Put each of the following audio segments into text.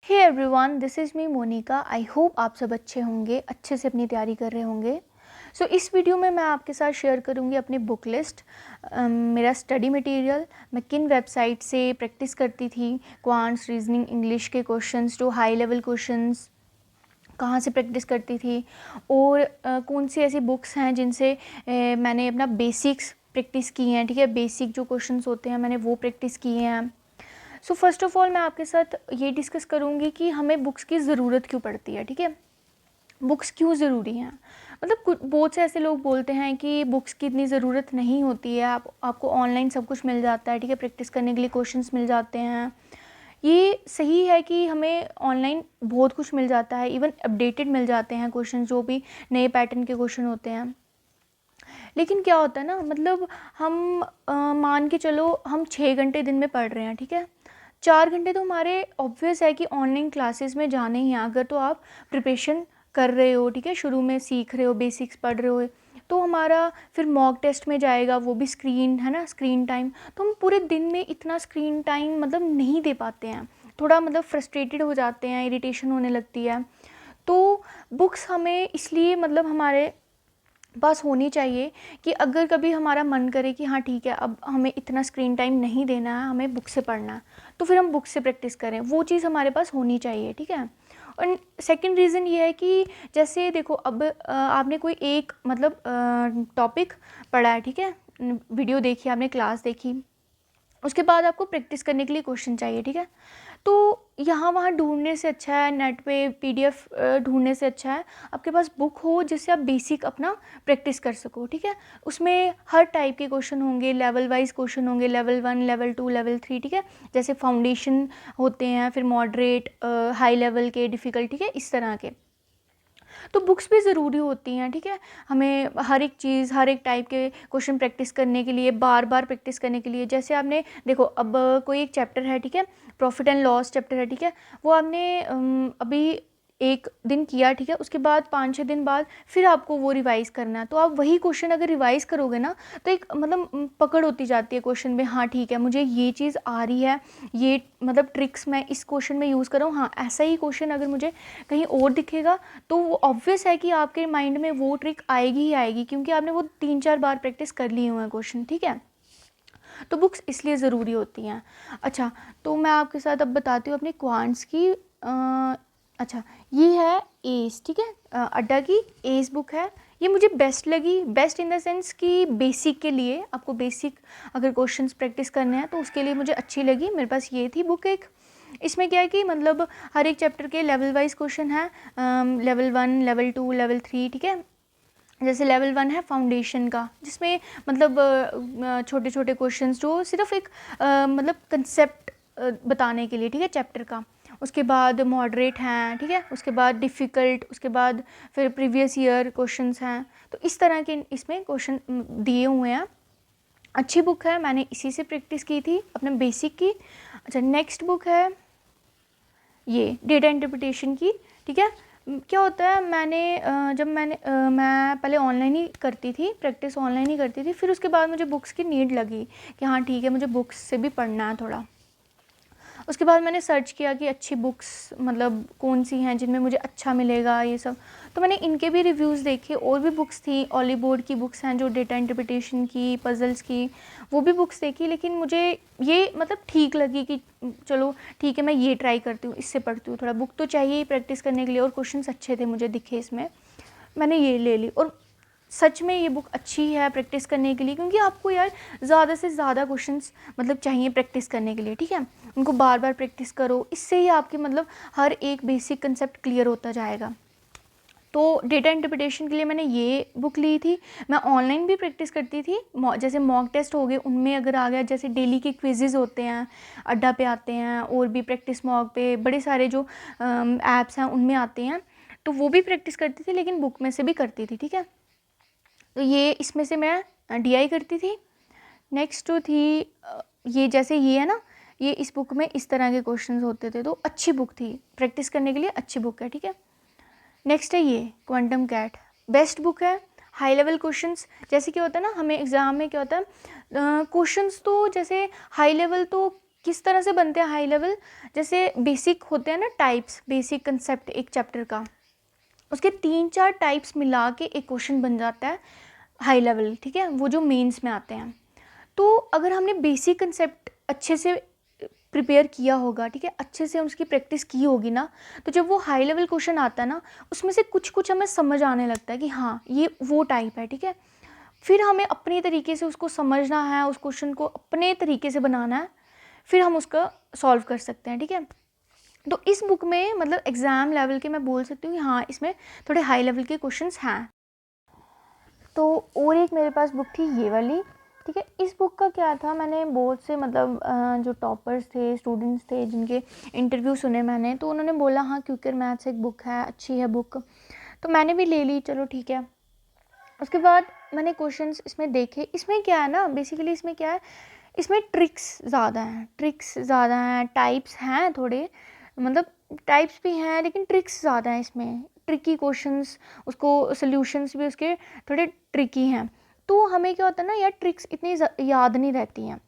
Hey everyone, this is me Monica. I hope आप सब अच्छे होंगे, अच्छे से अपनी तैयारी कर रहे होंगे। सो इस वीडियो में मैं आपके साथ शेयर करूंगी अपनी बुक लिस्ट, मेरा स्टडी मटेरियल, मैं किन वेबसाइट से प्रैक्टिस करती थी, क्वांट्स, रीजनिंग, इंग्लिश के क्वेश्चंस, जो हाई लेवल क्वेश्चंस कहाँ से प्रैक्टिस करती थी, और कौन सी ऐसी बुक्स हैं जिनसे मैंने अपना बेसिक्स प्रैक्टिस की हैं। ठीक है, बेसिक जो क्वेश्चंस होते हैं मैंने वो प्रैक्टिस किए हैं। सो फर्स्ट ऑफ ऑल मैं आपके साथ ये डिस्कस करूँगी कि हमें बुक्स की ज़रूरत क्यों पड़ती है। ठीक है, बुक्स क्यों ज़रूरी हैं। मतलब कुछ बहुत से ऐसे लोग बोलते हैं कि बुक्स की इतनी ज़रूरत नहीं होती है, आपको ऑनलाइन सब कुछ मिल जाता है। ठीक है, प्रैक्टिस करने के लिए क्वेश्चंस मिल जाते हैं। ये सही है कि हमें ऑनलाइन बहुत कुछ मिल जाता है, इवन अपडेटेड मिल जाते हैं क्वेश्चन, जो भी नए पैटर्न के क्वेश्चन होते हैं। लेकिन क्या होता है ना, मतलब हम मान के चलो हम 6 घंटे दिन में पढ़ रहे हैं। ठीक है, 4 घंटे तो हमारे ऑब्वियस है कि ऑनलाइन क्लासेस में जाने ही हैं। अगर तो आप प्रिपरेशन कर रहे हो, ठीक है, शुरू में सीख रहे हो, बेसिक्स पढ़ रहे हो, तो हमारा फिर मॉक टेस्ट में जाएगा, वो भी स्क्रीन है ना, स्क्रीन टाइम। तो हम पूरे दिन में इतना स्क्रीन टाइम मतलब नहीं दे पाते हैं, थोड़ा मतलब फ्रस्ट्रेटेड हो जाते हैं, इरिटेशन होने लगती है। तो बुक्स हमें इसलिए मतलब हमारे पास होनी चाहिए कि अगर कभी हमारा मन करे कि हाँ ठीक है, अब हमें इतना स्क्रीन टाइम नहीं देना है, हमें बुक से पढ़ना है, तो फिर हम बुक से प्रैक्टिस करें, वो चीज़ हमारे पास होनी चाहिए। ठीक है, और सेकंड रीज़न ये है कि जैसे देखो, अब आपने कोई एक मतलब टॉपिक पढ़ा है, ठीक है, वीडियो देखी, आपने क्लास देखी, उसके बाद आपको प्रैक्टिस करने के लिए क्वेश्चन चाहिए। ठीक है, तो यहाँ वहाँ ढूंढने से अच्छा है, नेट पे पीडीएफ ढूंढने से अच्छा है आपके पास बुक हो, जिससे आप बेसिक अपना प्रैक्टिस कर सको। ठीक है, उसमें हर टाइप के क्वेश्चन होंगे, लेवल वाइज क्वेश्चन होंगे, लेवल 1, लेवल 2, लेवल 3। ठीक है, जैसे फाउंडेशन होते हैं, फिर मॉडरेट, हाई लेवल के, डिफ़िकल्ट, ठीक है, इस तरह के। तो बुक्स भी ज़रूरी होती हैं। ठीक है, हमें हर एक चीज़, हर एक टाइप के क्वेश्चन प्रैक्टिस करने के लिए, बार बार प्रैक्टिस करने के लिए, जैसे आपने देखो, अब कोई एक चैप्टर है, ठीक है, प्रॉफिट एंड लॉस चैप्टर है, ठीक है, वो आपने अभी एक दिन किया, ठीक है, उसके बाद 5-6 दिन बाद फिर आपको वो रिवाइज़ करना है। तो आप वही क्वेश्चन अगर रिवाइज़ करोगे ना, तो एक मतलब पकड़ होती जाती है क्वेश्चन में। हाँ ठीक है, मुझे ये चीज़ आ रही है, ये मतलब ट्रिक्स मैं इस क्वेश्चन में यूज़ कर रहा हूँ। हाँ, ऐसा ही क्वेश्चन अगर मुझे कहीं और दिखेगा, तो वो ऑब्वियस है कि आपके माइंड में वो ट्रिक आएगी ही आएगी, क्योंकि आपने वो 3-4 बार प्रैक्टिस कर लिए हुए हैं क्वेश्चन। ठीक है, तो बुक्स इसलिए ज़रूरी होती हैं। अच्छा, तो मैं आपके साथ अब बताती हूँ अपने क्वांट्स की। अच्छा, ये है एस, ठीक है, अड्डा की एस बुक है। ये मुझे बेस्ट लगी, बेस्ट इन द सेंस कि बेसिक के लिए, आपको बेसिक अगर क्वेश्चंस प्रैक्टिस करने हैं तो उसके लिए मुझे अच्छी लगी। मेरे पास ये थी बुक एक। इसमें क्या है कि मतलब हर एक चैप्टर के लेवल वाइज क्वेश्चन है, लेवल 1, लेवल 2, लेवल 3। ठीक है, जैसे लेवल 1 है फाउंडेशन का, जिसमें मतलब छोटे छोटे क्वेश्चंस जो सिर्फ एक मतलब कंसेप्ट बताने के लिए, ठीक है, चैप्टर का। उसके बाद मॉडरेट हैं, ठीक है, उसके बाद डिफ़िकल्ट, उसके बाद फिर प्रीवियस ईयर क्वेश्चंस हैं। तो इस तरह के इसमें क्वेश्चन दिए हुए हैं। अच्छी बुक है, मैंने इसी से प्रैक्टिस की थी अपने बेसिक की। अच्छा, नेक्स्ट बुक है ये डेटा इंटरप्रिटेशन की। ठीक है, क्या होता है, जब मैं पहले ऑनलाइन ही करती थी, प्रैक्टिस ऑनलाइन ही करती थी, फिर उसके बाद मुझे बुक्स की नीड लगी कि हाँ ठीक है, मुझे बुक्स से भी पढ़ना है थोड़ा। उसके बाद मैंने सर्च किया कि अच्छी बुक्स मतलब कौन सी हैं जिनमें मुझे अच्छा मिलेगा ये सब। तो मैंने इनके भी रिव्यूज़ देखे, और भी बुक्स थी, ऑली बोर्ड की बुक्स हैं जो डेटा इंटरप्रिटेशन की, पजल्स की, वो भी बुक्स देखी। लेकिन मुझे ये मतलब ठीक लगी कि चलो ठीक है, मैं ये ट्राई करती हूँ, इससे पढ़ती हूँ थोड़ा, बुक तो चाहिए ही प्रैक्टिस करने के लिए, और क्वेश्चंस अच्छे थे मुझे दिखे इसमें, मैंने ये ले ली। और सच में ये बुक अच्छी है प्रैक्टिस करने के लिए, क्योंकि आपको यार ज़्यादा से ज़्यादा क्वेश्चंस मतलब चाहिए प्रैक्टिस करने के लिए। ठीक है, उनको बार बार प्रैक्टिस करो, इससे ही आपके मतलब हर एक बेसिक कंसेप्ट क्लियर होता जाएगा। तो डेटा इंटरप्रिटेशन के लिए मैंने ये बुक ली थी। मैं ऑनलाइन भी प्रैक्टिस करती थी, जैसे मॉक टेस्ट हो गए, उनमें अगर आ गया, जैसे डेली के क्विजेज़ होते हैं, अड्डा पे आते हैं, और भी प्रैक्टिस मॉक पे बड़े सारे जो ऐप्स हैं उनमें आते हैं, तो वो भी प्रैक्टिस करती थी, लेकिन बुक में से भी करती थी। ठीक है, तो ये इसमें से मैं डीआई करती थी। नेक्स्ट जो थी ये, जैसे ये है ना, ये इस बुक में इस तरह के क्वेश्चंस होते थे, तो अच्छी बुक थी प्रैक्टिस करने के लिए, अच्छी बुक है। ठीक है, नेक्स्ट है ये क्वांटम कैट, बेस्ट बुक है। हाई लेवल क्वेश्चंस, जैसे क्या होता है ना, हमें एग्ज़ाम में क्या होता है, क्वेश्चंस तो जैसे हाई लेवल तो किस तरह से बनते हैं हाई लेवल, जैसे बेसिक होते हैं ना टाइप्स, बेसिक कंसेप्ट एक चैप्टर का, उसके 3-4 टाइप्स मिला के एक क्वेश्चन बन जाता है हाई लेवल, ठीक है, वो जो मेंस में आते हैं। तो अगर हमने बेसिक कंसेप्ट अच्छे से प्रिपेयर किया होगा, ठीक है, अच्छे से उसकी प्रैक्टिस की होगी ना, तो जब वो हाई लेवल क्वेश्चन आता है ना, उसमें से कुछ कुछ हमें समझ आने लगता है कि हाँ ये वो टाइप है, ठीक है। फिर हमें अपने तरीके से उसको समझना है, उस क्वेश्चन को अपने तरीके से बनाना है, फिर हम उसका सॉल्व कर सकते हैं, ठीक है। तो इस बुक में मतलब एग्ज़ाम लेवल के मैं बोल सकती हूँ कि हाँ इसमें थोड़े हाई लेवल के क्वेश्चंस हैं। तो और एक मेरे पास बुक थी ये वाली, ठीक है। इस बुक का क्या था, मैंने बहुत से मतलब जो टॉपर्स थे, स्टूडेंट्स थे, जिनके इंटरव्यू सुने मैंने, तो उन्होंने बोला हाँ क्यूकर मैथ्स एक बुक है, अच्छी है बुक, तो मैंने भी ले ली, चलो ठीक है। उसके बाद मैंने क्वेश्चंस इसमें देखे। इसमें क्या है ना, बेसिकली इसमें क्या है, इसमें ट्रिक्स ज़्यादा हैं, टाइप्स हैं थोड़े, मतलब टाइप्स भी हैं लेकिन ट्रिक्स ज़्यादा हैं इसमें, ट्रिकी क्वेश्चंस, उसको सॉल्यूशंस भी उसके थोड़े ट्रिकी हैं। तो हमें क्या होता है ना यार, ट्रिक्स इतनी याद नहीं रहती हैं।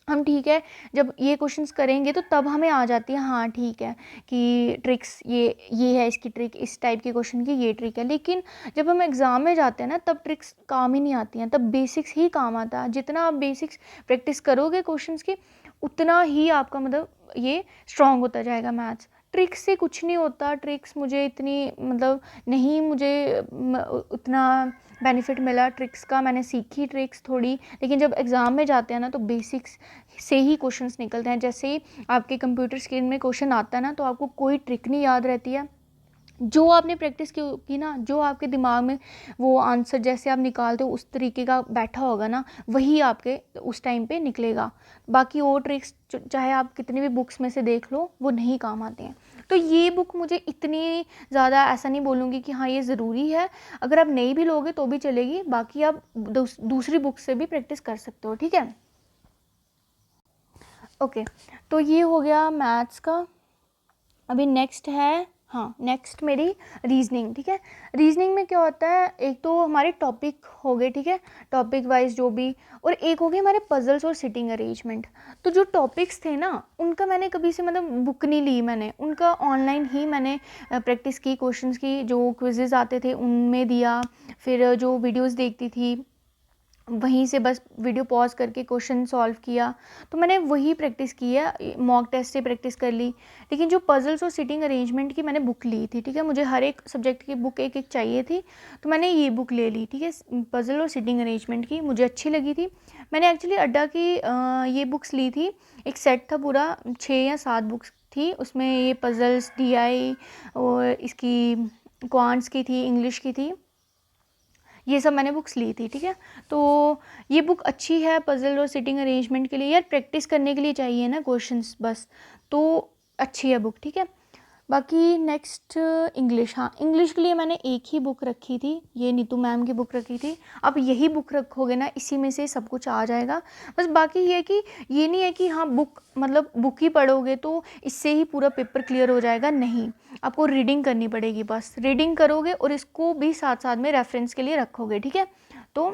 हम ठीक है जब ये क्वेश्चंस करेंगे तो तब हमें आ जाती है, हाँ ठीक है कि ट्रिक्स ये है, इसकी ट्रिक, इस टाइप के क्वेश्चन की ये ट्रिक है। लेकिन जब हम एग्ज़ाम में जाते हैं ना, तब ट्रिक्स काम ही नहीं आती हैं, तब बेसिक्स ही काम आता है। जितना आप बेसिक्स प्रैक्टिस करोगे क्वेश्चंस की, उतना ही आपका मतलब ये स्ट्रॉन्ग होता जाएगा मैथ्स। ट्रिक्स से कुछ नहीं होता, ट्रिक्स मुझे इतनी मतलब नहीं, मुझे उतना बेनिफिट मिला ट्रिक्स का, मैंने सीखी ट्रिक्स थोड़ी, लेकिन जब एग्ज़ाम में जाते हैं ना तो बेसिक्स से ही क्वेश्चंस निकलते हैं। जैसे ही आपके कंप्यूटर स्क्रीन में क्वेश्चन आता है ना, तो आपको कोई ट्रिक नहीं याद रहती है, जो आपने प्रैक्टिस की ना, जो आपके दिमाग में वो आंसर जैसे आप निकालते हो उस तरीके का बैठा होगा ना, वही आपके उस टाइम पे निकलेगा। बाकी और ट्रिक्स चाहे आप कितनी भी बुक्स में से देख लो, वो नहीं काम आते हैं। तो ये बुक मुझे इतनी ज़्यादा ऐसा नहीं बोलूँगी कि हाँ ये ज़रूरी है, अगर आप नहीं भी लोगे तो भी चलेगी, बाकी आप दूसरी बुक से भी प्रैक्टिस कर सकते हो, ठीक है। ओके, तो ये हो गया मैथ्स का। अभी नेक्स्ट है, हाँ नेक्स्ट मेरी रीजनिंग, ठीक है। रीजनिंग में क्या होता है, एक तो हमारे टॉपिक हो गए, ठीक है, टॉपिक वाइज जो भी, और एक हो गए हमारे पजल्स और सिटिंग अरेंजमेंट। तो जो टॉपिक्स थे ना, उनका मैंने कभी से मतलब बुक नहीं ली, मैंने उनका ऑनलाइन ही मैंने प्रैक्टिस की, क्वेश्चंस की, जो क्विजेज आते थे उनमें दिया, फिर जो वीडियोस देखती थी वहीं से बस वीडियो पॉज करके क्वेश्चन सॉल्व किया। तो मैंने वही प्रैक्टिस की है, मॉक टेस्ट से प्रैक्टिस कर ली। लेकिन जो पजल्स और सिटिंग अरेंजमेंट की मैंने बुक ली थी, ठीक है, मुझे हर एक सब्जेक्ट की बुक एक एक चाहिए थी, तो मैंने ये बुक ले ली, ठीक है, पजल और सिटिंग अरेंजमेंट की, मुझे अच्छी लगी थी। मैंने एक्चुअली अड्डा की ये बुक्स ली थी, एक सेट था पूरा, 6 या 7 बुक्स थी उसमें, ये पजल्स, DI और इसकी क्वांट्स की थी, इंग्लिश की थी, ये सब मैंने बुक्स ली थी, ठीक है। तो ये बुक अच्छी है पजल और सिटिंग अरेंजमेंट के लिए, यार प्रैक्टिस करने के लिए चाहिए ना क्वेश्चंस बस, तो अच्छी है बुक, ठीक है। बाकी नेक्स्ट इंग्लिश, हाँ इंग्लिश के लिए मैंने एक ही बुक रखी थी, ये नीतू मैम की बुक रखी थी। अब यही बुक रखोगे ना, इसी में से सब कुछ आ जाएगा। बस बाकी ये कि ये नहीं है कि हाँ बुक मतलब बुक ही पढ़ोगे तो इससे ही पूरा पेपर क्लियर हो जाएगा, नहीं, आपको रीडिंग करनी पड़ेगी, बस रीडिंग करोगे और इसको भी साथ साथ में रेफरेंस के लिए रखोगे, ठीक है। तो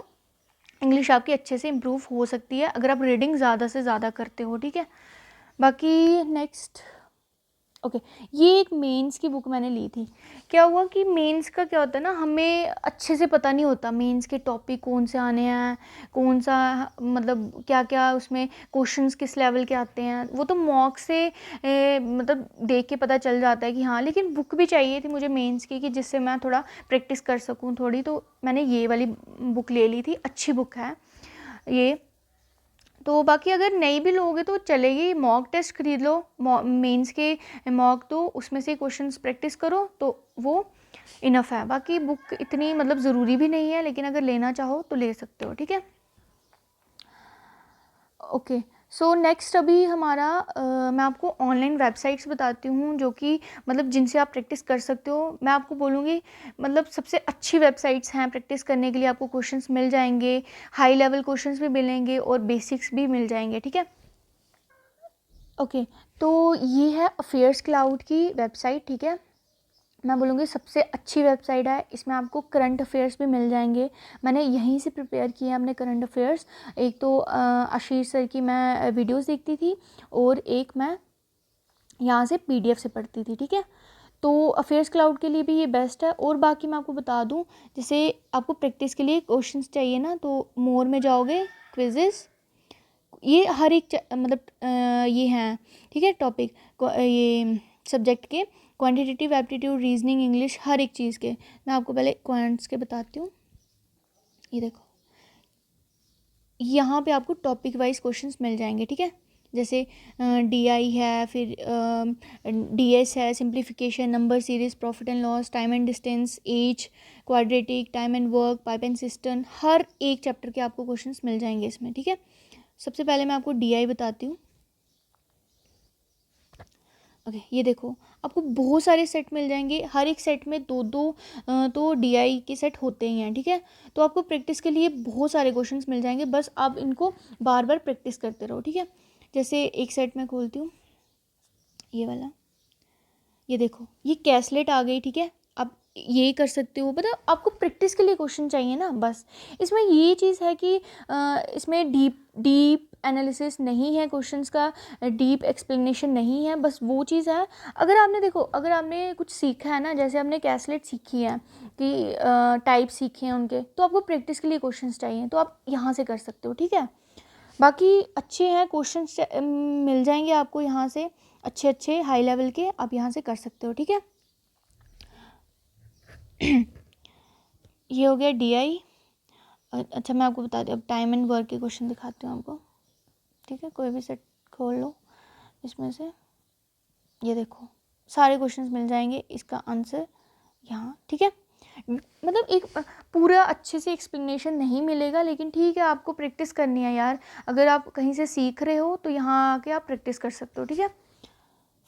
इंग्लिश आपकी अच्छे से इम्प्रूव हो सकती है अगर आप रीडिंग ज़्यादा से ज़्यादा करते हो, ठीक है। बाकी नेक्स्ट, ओके, ये एक मेंस की बुक मैंने ली थी। क्या हुआ कि मेंस का क्या होता है ना, हमें अच्छे से पता नहीं होता मेंस के टॉपिक कौन से आने हैं, कौन सा मतलब क्या क्या उसमें क्वेश्चंस किस लेवल के आते हैं, वो तो मॉक से मतलब देख के पता चल जाता है कि हाँ। लेकिन बुक भी चाहिए थी मुझे मेंस की, कि जिससे मैं थोड़ा प्रैक्टिस कर सकूँ थोड़ी, तो मैंने ये वाली बुक ले ली थी, अच्छी बुक है ये। तो बाकी अगर नहीं भी लोगे तो चलेगी, मॉक टेस्ट खरीद लो, मेंस के मॉक, तो उसमें से क्वेश्चंस प्रैक्टिस करो तो वो इनफ है। बाकी बुक इतनी मतलब ज़रूरी भी नहीं है, लेकिन अगर लेना चाहो तो ले सकते हो, ठीक है। ओके, सो नेक्स्ट अभी हमारा मैं आपको ऑनलाइन वेबसाइट्स बताती हूँ जो कि मतलब जिनसे आप प्रैक्टिस कर सकते हो। मैं आपको बोलूँगी मतलब सबसे अच्छी वेबसाइट्स हैं प्रैक्टिस करने के लिए, आपको क्वेश्चंस मिल जाएंगे, हाई लेवल क्वेश्चंस भी मिलेंगे और बेसिक्स भी मिल जाएंगे, ठीक है। ओके, तो ये है अफेयर्स क्लाउड की वेबसाइट, ठीक है। मैं बोलूँगी सबसे अच्छी वेबसाइट है। इसमें आपको करंट अफेयर्स भी मिल जाएंगे। मैंने यहीं से प्रिपेयर किए हैं अपने करंट अफेयर्स। एक तो आशीष सर की मैं वीडियोस देखती थी और एक मैं यहाँ से PDF से पढ़ती थी, ठीक है। तो अफेयर्स क्लाउड के लिए भी ये बेस्ट है। और बाकी मैं आपको बता दूँ, जैसे आपको प्रैक्टिस के लिए क्वेश्चंस चाहिए ना, तो मोर में जाओगे, क्विजेस, ये हर एक मतलब ये हैं, ठीक है, टॉपिक, ये सब्जेक्ट के, क्वांटिटेटिव एप्टीट्यूड, रीजनिंग, इंग्लिश, हर एक चीज़ के। मैं आपको पहले क्वांट्स के बताती हूँ। ये देखो, यहाँ पे आपको टॉपिक वाइज क्वेश्चंस मिल जाएंगे, ठीक है। जैसे DI है, फिर DS है, simplification, number series, profit and loss, time and distance, age, quadratic, time and work, pipe and cistern, हर एक चैप्टर के आपको क्वेश्चंस मिल जाएंगे इसमें, ठीक है। सबसे पहले मैं आपको DI बताती हूँ। ओके, ये देखो, आपको बहुत सारे सेट मिल जाएंगे। हर एक सेट में दो दो तो DI के सेट होते ही हैं, ठीक है। तो आपको प्रैक्टिस के लिए बहुत सारे क्वेश्चंस मिल जाएंगे, बस आप इनको बार बार प्रैक्टिस करते रहो, ठीक है। जैसे एक सेट मैं खोलती हूँ, ये वाला, ये देखो, ये कैसलेट आ गई, ठीक है। आप ये कर सकते हो, मतलब आपको प्रैक्टिस के लिए क्वेश्चन चाहिए ना, बस। इसमें ये चीज़ है कि इसमें डीप एनालिसिस नहीं है क्वेश्चंस का, डीप एक्सप्लेनेशन नहीं है, बस वो चीज़ है। अगर आपने देखो, अगर आपने कुछ सीखा है ना, जैसे आपने कैसलेट सीखी है कि टाइप सीखे हैं उनके, तो आपको प्रैक्टिस के लिए क्वेश्चंस चाहिए, तो आप यहाँ से कर सकते हो, ठीक है। बाकी अच्छे हैं क्वेश्चंस, मिल जाएंगे आपको यहाँ से, अच्छे अच्छे हाई लेवल के, आप यहाँ से कर सकते हो, ठीक है। ये हो गया DI। अच्छा, मैं आपको बता दूँ, अब टाइम एंड वर्क के क्वेश्चन दिखाती हूँ आपको, ठीक है। कोई भी सेट खोल लो इसमें से, ये देखो, सारे क्वेश्चंस मिल जाएंगे, इसका आंसर यहाँ, ठीक है। मतलब एक पूरा अच्छे से एक्सप्लेनेशन नहीं मिलेगा, लेकिन ठीक है, आपको प्रैक्टिस करनी है यार। अगर आप कहीं से सीख रहे हो तो यहाँ आके आप प्रैक्टिस कर सकते हो, ठीक है।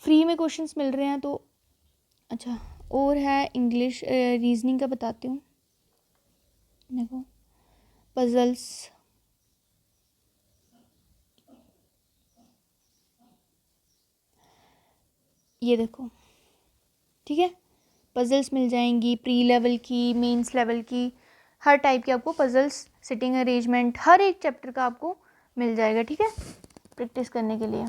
फ्री में क्वेश्चंस मिल रहे हैं तो अच्छा। और है इंग्लिश रीजनिंग का बताती हूँ, देखो, पजल्स, ये देखो, ठीक है। पजल्स मिल जाएंगी, प्री लेवल की, मेंस लेवल की, हर टाइप की आपको पजल्स, सिटिंग अरेंजमेंट, हर एक चैप्टर का आपको मिल जाएगा, ठीक है, प्रैक्टिस करने के लिए।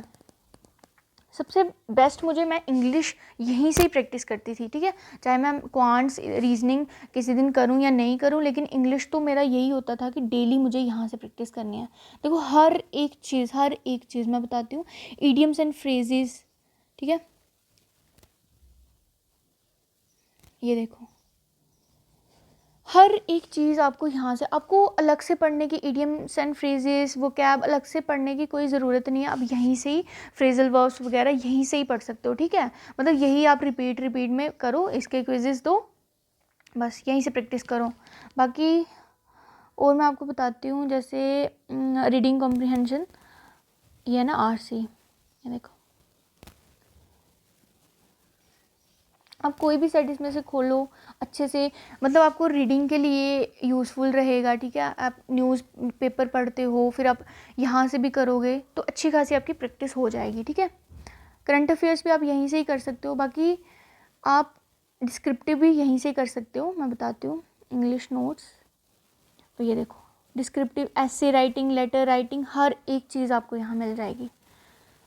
सबसे बेस्ट मुझे, मैं इंग्लिश यहीं से ही प्रैक्टिस करती थी, ठीक है। चाहे मैं क्वांट्स, रीजनिंग किसी दिन करूं या नहीं करूं, लेकिन इंग्लिश तो मेरा यही होता था कि डेली मुझे यहाँ से प्रैक्टिस करनी है। देखो, हर एक चीज़ मैं बताती हूँ, इडियम्स एंड फ्रेजेस, ठीक है। ये देखो, हर एक चीज़ आपको यहाँ से, आपको अलग से पढ़ने की, इडियम्स एंड फ्रेजेस, वो कैब अलग से पढ़ने की कोई ज़रूरत नहीं है। आप यहीं से ही फ्रेजल वर्ब्स वगैरह यहीं से ही पढ़ सकते हो, ठीक है। मतलब यही आप रिपीट में करो, इसके क्विजेस दो, बस यहीं से प्रैक्टिस करो। बाकी और मैं आपको बताती हूँ, जैसे रीडिंग कॉम्प्रिहेंशन, ये है ना RC, ये देखो, आप कोई भी सेट इसमें से खोलो अच्छे से, मतलब आपको रीडिंग के लिए यूज़फुल रहेगा, ठीक है। आप न्यूज़ पेपर पढ़ते हो, फिर आप यहाँ से भी करोगे तो अच्छी खासी आपकी प्रैक्टिस हो जाएगी, ठीक है। करंट अफेयर्स भी आप यहीं से ही कर सकते हो, बाकी आप डिस्क्रिप्टिव भी यहीं से कर सकते हो। मैं बताती हूँ, इंग्लिश नोट्स, तो ये देखो, डिस्क्रिप्टिव, ऐसे राइटिंग, लेटर राइटिंग, हर एक चीज़ आपको यहाँ मिल जाएगी।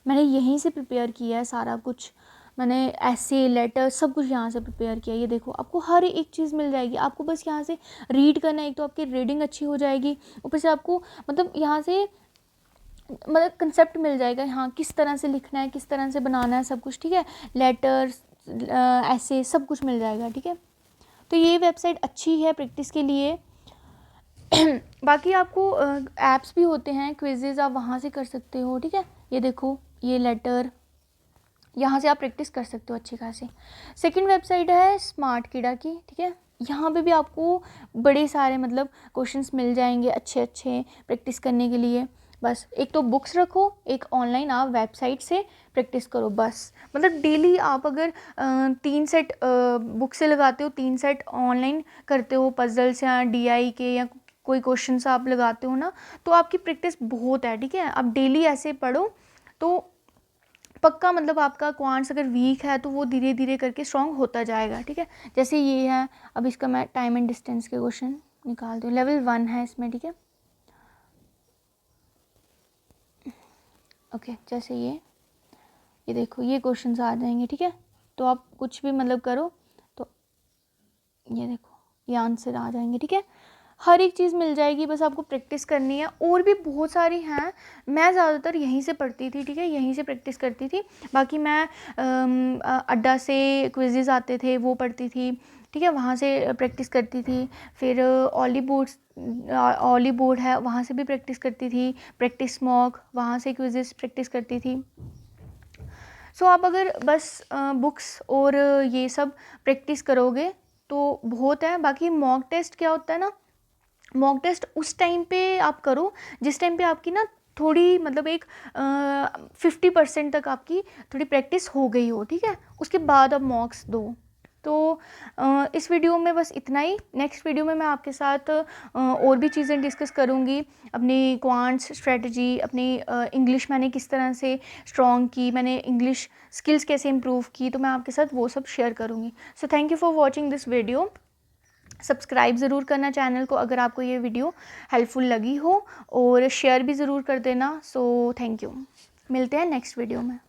मैंने यहीं से प्रिपेयर किया है सारा कुछ, मैंने ऐसे, लेटर, सब कुछ यहाँ से प्रिपेयर किया। ये देखो, आपको हर एक चीज़ मिल जाएगी, आपको बस यहाँ से रीड करना है। एक तो आपकी रीडिंग अच्छी हो जाएगी, ऊपर से आपको मतलब यहाँ से मतलब कंसेप्ट मिल जाएगा, हाँ किस तरह से लिखना है, किस तरह से बनाना है, सब कुछ, ठीक है। लेटर्स, ऐसे सब कुछ मिल जाएगा, ठीक है। तो ये वेबसाइट अच्छी है प्रैक्टिस के लिए। बाकी आपको ऐप्स भी होते हैं, क्विजेज़ आप वहाँ से कर सकते हो, ठीक है। ये देखो, ये लेटर, यहाँ से आप प्रैक्टिस कर सकते हो अच्छी खासी। सेकंड वेबसाइट है स्मार्ट कीड़ा की, ठीक है। यहाँ पे भी आपको बड़े सारे मतलब क्वेश्चंस मिल जाएंगे अच्छे अच्छे प्रैक्टिस करने के लिए। बस एक तो बुक्स रखो, एक ऑनलाइन आप वेबसाइट से प्रैक्टिस करो, बस। मतलब डेली आप अगर 3 सेट बुक से लगाते हो, 3 सेट ऑनलाइन करते हो, पजल्स या DI के या कोई क्वेश्चंस आप लगाते हो ना, तो आपकी प्रैक्टिस बहुत है, ठीक है। आप डेली ऐसे पढ़ो तो पक्का, मतलब आपका क्वांट्स अगर वीक है तो वो धीरे धीरे करके स्ट्रॉन्ग होता जाएगा, ठीक है। जैसे ये है, अब इसका मैं टाइम एंड डिस्टेंस के क्वेश्चन निकालती हूँ, लेवल 1 है इसमें, ठीक है। ओके, जैसे ये देखो ये क्वेश्चंस आ जाएंगे, ठीक है। तो आप कुछ भी मतलब करो तो ये देखो ये आंसर आ जाएंगे, ठीक है। हर एक चीज़ मिल जाएगी, बस आपको प्रैक्टिस करनी है। और भी बहुत सारी हैं, मैं ज़्यादातर यहीं से पढ़ती थी, ठीक है, यहीं से प्रैक्टिस करती थी। बाकी मैं अड्डा से क्विज़ेस आते थे वो पढ़ती थी, ठीक है, वहाँ से प्रैक्टिस करती थी। फिर ऑली बोर्ड है, वहाँ से भी प्रैक्टिस करती थी। प्रैक्टिस मॉक, वहाँ से क्विज़ेस प्रैक्टिस करती थी। सो आप अगर बस बुक्स और ये सब प्रैक्टिस करोगे तो बहुत है। बाकी मॉक टेस्ट क्या होता है ना, मॉक टेस्ट उस टाइम पे आप करो जिस टाइम पे आपकी ना थोड़ी मतलब एक 50% तक आपकी थोड़ी प्रैक्टिस हो गई हो, ठीक है। उसके बाद आप मॉक्स दो। तो इस वीडियो में बस इतना ही। नेक्स्ट वीडियो में मैं आपके साथ और भी चीज़ें डिस्कस करूँगी, अपनी क्वांट्स स्ट्रेटजी, अपनी इंग्लिश मैंने किस तरह से स्ट्रॉन्ग की, मैंने इंग्लिश स्किल्स कैसे इम्प्रूव की, तो मैं आपके साथ वो सब शेयर करूँगी। So thank you for watching this video. Subscribe ज़रूर करना चैनल को अगर आपको ये वीडियो हेल्पफुल लगी हो, और शेयर भी ज़रूर कर देना। सो थैंक यू, मिलते हैं नेक्स्ट वीडियो में।